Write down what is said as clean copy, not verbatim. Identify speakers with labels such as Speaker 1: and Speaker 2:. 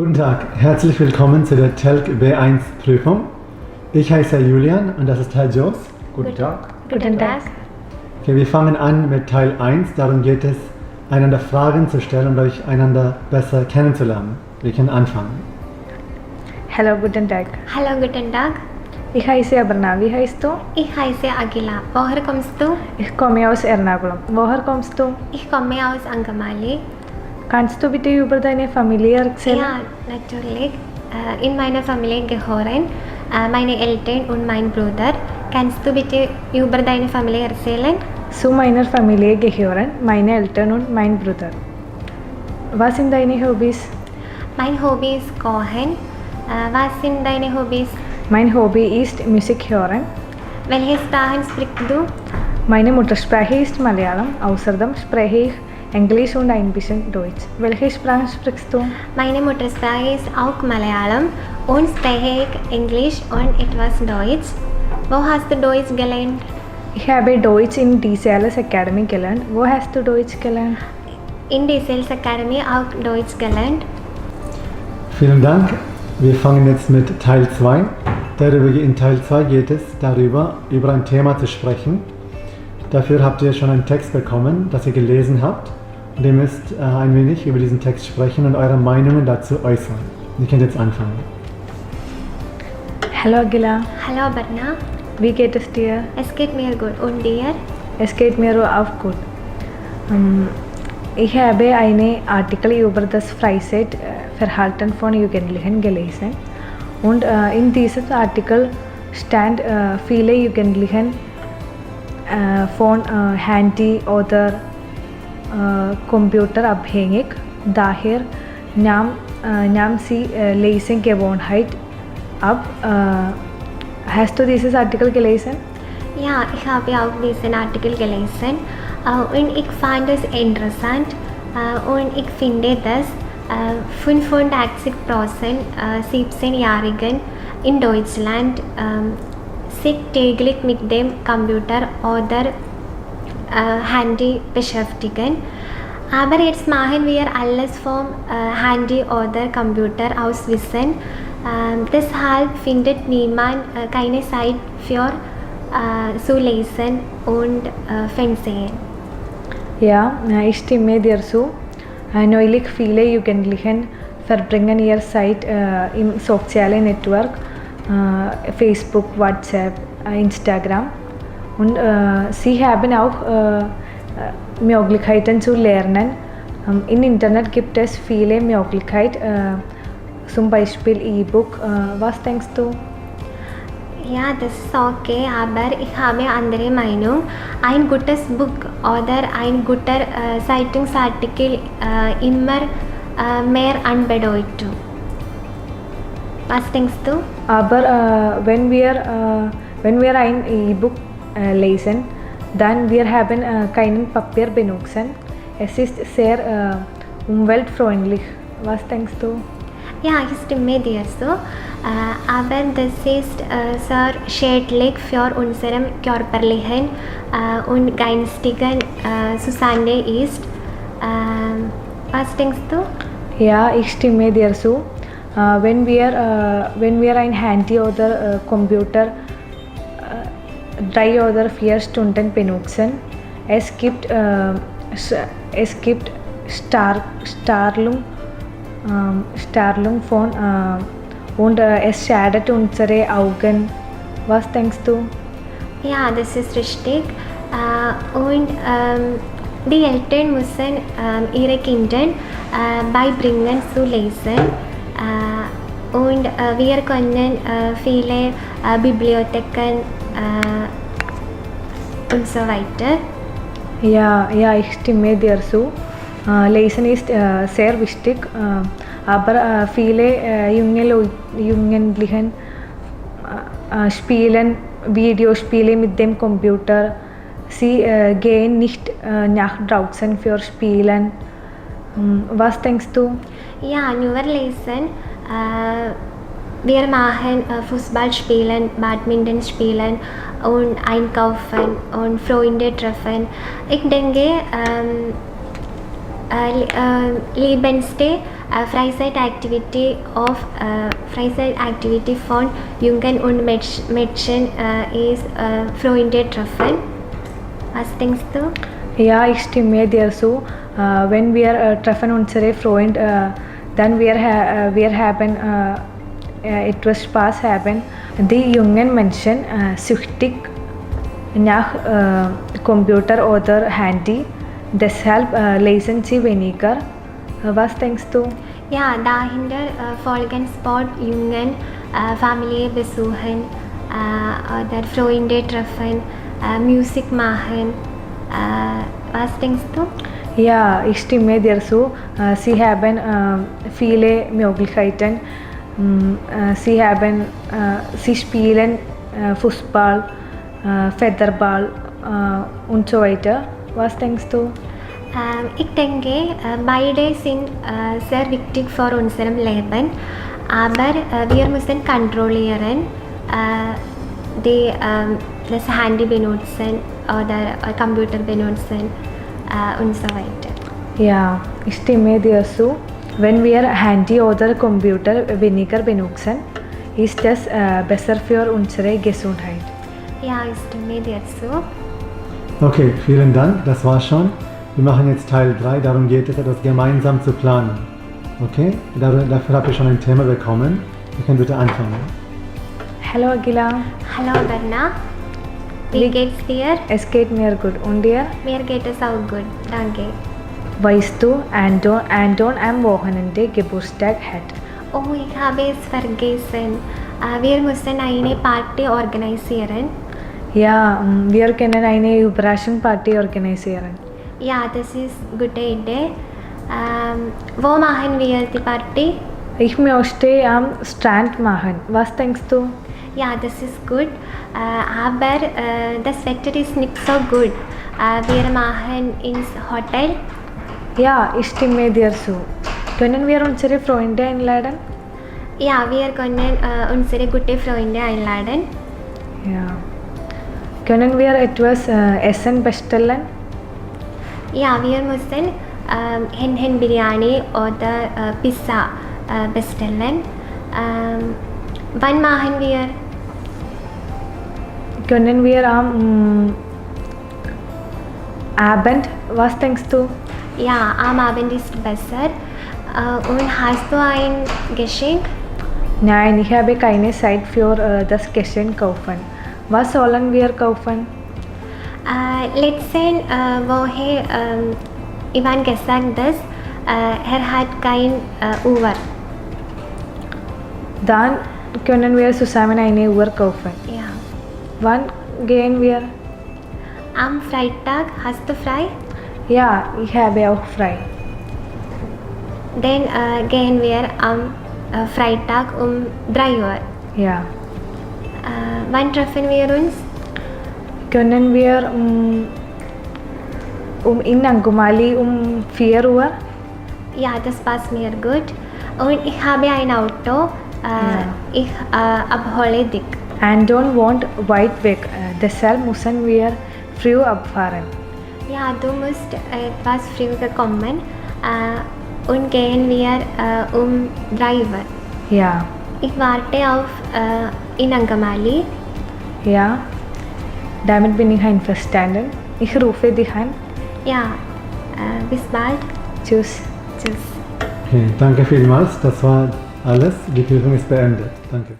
Speaker 1: Guten Tag, herzlich willkommen zu der TELC B1-Prüfung. Ich heiße Julian und das ist Herr Jos. Guten Tag.
Speaker 2: Guten Tag.
Speaker 1: Okay, wir fangen an mit Teil 1. Darum geht es, einander Fragen zu stellen und euch einander besser kennenzulernen. Wir können anfangen.
Speaker 2: Hallo, guten Tag.
Speaker 3: Hallo, guten Tag.
Speaker 2: Ich heiße Abarna. Wie heißt du?
Speaker 3: Ich heiße Agila. Woher kommst du?
Speaker 2: Ich komme aus Ernakulam. Woher kommst du?
Speaker 3: Ich komme aus Angamly.
Speaker 2: Kannst du bitte über deine Familie erzählen?
Speaker 3: Ja, natürlich. In meiner Familie gehören meine Eltern und mein Bruder. Kannst du bitte über deine Familie erzählen?
Speaker 2: Zu meiner Familie gehören meine Eltern und mein Bruder. Was sind deine Hobbys?
Speaker 3: Mein Hobby ist Kochen. Was sind deine Hobbys?
Speaker 2: Mein Hobby ist Musik hören.
Speaker 3: Welche Sprachen sprichst du?
Speaker 2: Meine Muttersprache ist Malayalam. Außerdem spreche ich Englisch und ein bisschen Deutsch. Welche Sprache sprichst du?
Speaker 3: Meine Muttersprache ist auch Malayalam und spreche ich Englisch und etwas Deutsch. Wo hast du Deutsch gelernt?
Speaker 2: Ich habe Deutsch in TELC Academy gelernt. Wo hast du Deutsch gelernt?
Speaker 3: In TELC Academy auch Deutsch gelernt.
Speaker 1: Vielen Dank. Wir fangen jetzt mit Teil 2. In Teil 2 geht es darüber, über ein Thema zu sprechen. Dafür habt ihr schon einen Text bekommen, das ihr gelesen habt. Und ihr müsst ein wenig über diesen Text sprechen und eure Meinungen dazu äußern. Ihr könnt jetzt anfangen.
Speaker 2: Hallo Agila.
Speaker 3: Hallo Barna.
Speaker 2: Wie geht es dir?
Speaker 3: Es geht mir gut. Und dir?
Speaker 2: Es geht mir auch gut. Ich habe einen Artikel über das Freizeitverhalten von Jugendlichen gelesen. Und in diesem Artikel stand viele Jugendliche von Handy oder Computer abhängig. Daher nahm sie Lesegewohnheit ab. Hast du dieses Artikel gelesen?
Speaker 3: Ja, ich habe auch diesen Artikel gelesen und ich fand es interessant und ich finde, dass 85% 17-Jährigen in Deutschland sich täglich mit dem Computer oder Handy beschäftigen. Aber jetzt machen wir alles vom Handy oder Computer aus Wissen. Deshalb findet niemand keine Zeit für zu lesen und Fernsehen.
Speaker 2: Ja, ich stimme dir zu. Neulich viele Jugendliche verbringen ihre Zeit im sozialen Network, Facebook, WhatsApp, Instagram. Und sie haben auch Möglichkeiten zu lernen. Im Internet gibt es viele Möglichkeiten, zum Beispiel E-Book. Was denkst du?
Speaker 3: Ja, das ist okay, aber ich habe andere Meinung. Ein gutes Buch oder ein guter Zeitungsartikel immer mehr an Bedeutung. Was denkst du?
Speaker 2: Aber wenn wir ein E-Book lesen, dann wir haben keinen Papier benutzen. Es ist sehr umweltfreundlich. Was denkst du?
Speaker 3: Ja, ich stimme dir zu. Aber das ist sehr schädlich für unseren körperlichen und geistigen Zustand ist. Was denkst du?
Speaker 2: Ja, ich stimme dir zu. Wenn wir ein Handy oder Computer 3 oder 4 Stunden benutzen, es gibt Strahlung von und es schadet unsere Augen. Was denkst du?
Speaker 3: Ja, das ist richtig. Und die Eltern müssen ihre Kinder beibringen zu lesen. Und wir können viele Bibliotheken und so weiter.
Speaker 2: Ja, ich stimme dir zu. Lesen ist sehr wichtig, aber viele Jugendliche spielen Videospiele mit dem Computer. Sie gehen nicht nach draußen für Spielen. Was denkst du?
Speaker 3: Ja, nur lesen. Wir machen Fußball spielen, Badminton spielen und einkaufen und Freunde treffen. Ich denke, Liebenste Freizeitaktivität von Jungen und Mädchen ist Freunde treffen. Was denkst du?
Speaker 2: Ja, ich stimme dir zu. Wenn wir treffen unsere Freunde, dann wir haben etwas Spaß haben. Die jungen Menschen süchtig nach Computer oder Handy, deshalb lesen sie weniger. Was denkst du?
Speaker 3: Ja, dahinter folgen Sport, Jungen, Familie besuchen oder Freunde treffen, Musik machen. Was denkst du?
Speaker 2: Ja, ich stimme dir zu. Sie haben viele Möglichkeiten. Sie spielen Fußball, Federball und so weiter. Was denkst du?
Speaker 3: Ich denke, beide sind sehr wichtig für unser Leben, aber wir müssen kontrollieren, das Handy benutzen oder Computer benutzen und so weiter.
Speaker 2: Ja, ich stimme dir zu. Wenn wir Handy oder Computer weniger benutzen, ist das besser für unsere Gesundheit.
Speaker 3: Ja, ich stimme dir zu.
Speaker 1: Okay, vielen Dank, das war's schon. Wir machen jetzt Teil 3, darum geht es, etwas gemeinsam zu planen. Okay, dafür habt ihr schon ein Thema bekommen. Ihr könnt bitte anfangen.
Speaker 2: Hallo Agila.
Speaker 3: Hallo Berna. Wie geht's dir?
Speaker 2: Es geht mir gut. Und dir?
Speaker 3: Mir geht es auch gut, danke.
Speaker 2: Weißt du, Anton am Wochenende Geburtstag hat.
Speaker 3: Oh, ich habe es vergessen. Wir müssen eine Party organisieren.
Speaker 2: Ja, wir können eine Überraschungsparty organisieren.
Speaker 3: Ja, das ist eine gute Idee. Wo machen wir die Party?
Speaker 2: Ich möchte am Strand machen. Was denkst du?
Speaker 3: Ja, das ist gut. Aber das Wetter ist nicht so gut. Wir machen ins Hotel.
Speaker 2: Ja, ich stimme dir zu. Können wir unsere Freunde einladen?
Speaker 3: Ja, wir können unsere guten Freunde einladen.
Speaker 2: Ja. Können wir etwas Essen bestellen?
Speaker 3: Ja, wir müssen Hen Biryani oder Pizza bestellen. Wann machen wir?
Speaker 2: Können wir am Abend? Was denkst du?
Speaker 3: Ja, am Abend ist besser. Und hast du ein Geschenk?
Speaker 2: Nein, ich habe keine Zeit für das Geschenk kaufen. Was sollen wir kaufen?
Speaker 3: Letztens woher Ivan gesagt, dass hat kein Uhr.
Speaker 2: Dann können wir zusammen eine Uhr kaufen.
Speaker 3: Ja.
Speaker 2: Wann gehen wir?
Speaker 3: Am Freitag hast du frei?
Speaker 2: Ja, ich habe auch frei.
Speaker 3: Dann gehen wir am Freitag um 3 Uhr.
Speaker 2: Ja.
Speaker 3: Wann treffen wir uns?
Speaker 2: Können wir in Angamly um 4 Uhr?
Speaker 3: Ja, das passt mir gut. Und ich habe ein Auto. Ich abhole dich.
Speaker 2: Anton wohnt weit weg, deshalb müssen wir früh abfahren.
Speaker 3: Ja, du musst etwas früher kommen und gehen wir um 3 Uhr.
Speaker 2: Ja.
Speaker 3: Ich warte auf in Angamly.
Speaker 2: Ja. Damit bin ich einverstanden. Ich rufe dich an.
Speaker 3: Ja, bis bald.
Speaker 2: Tschüss.
Speaker 3: Tschüss.
Speaker 1: Okay, danke vielmals, das war alles. Die Prüfung ist beendet. Danke.